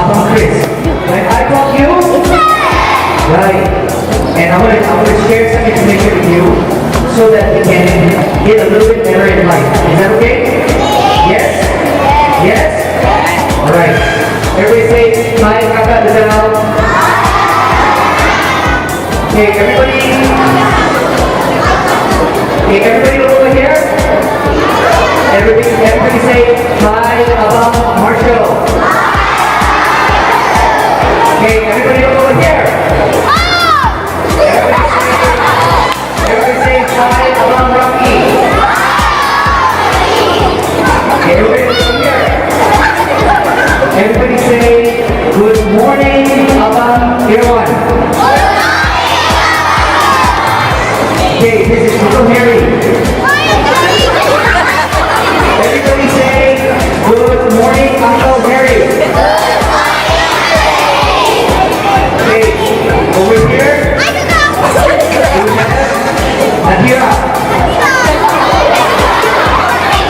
Papa Chris. When I call you, right. And I'm gonna share some information with you so that we can get a little bit better in life. Is that okay? Yes? Yes? Alright. Everybody say hi, Kaka Lizelle. Okay, everybody. Okay, everybody look over here. Everybody say hi about Marshall. Okay, everybody look over here. Everybody say hi about Rocky. Okay, everybody look over here. Everybody say good morning about everyone. Okay, this is Uncle Harry. Everybody say good morning, Uncle Harry. Okay, over here. Nadira.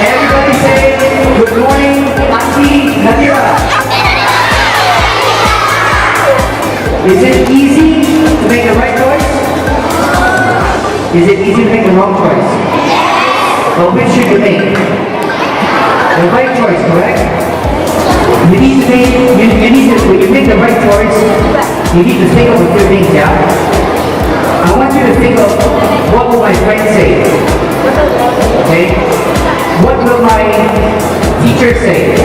Everybody say good morning, Auntie Nadira. Is it easy to make the right choice? Is it easy to make the wrong choice? Well, which should you make? The right choice, correct? You need to make, when you make the right choice, you need to think of a few things, yeah? I want you to think of what will my friend say? Okay? What will my teacher say?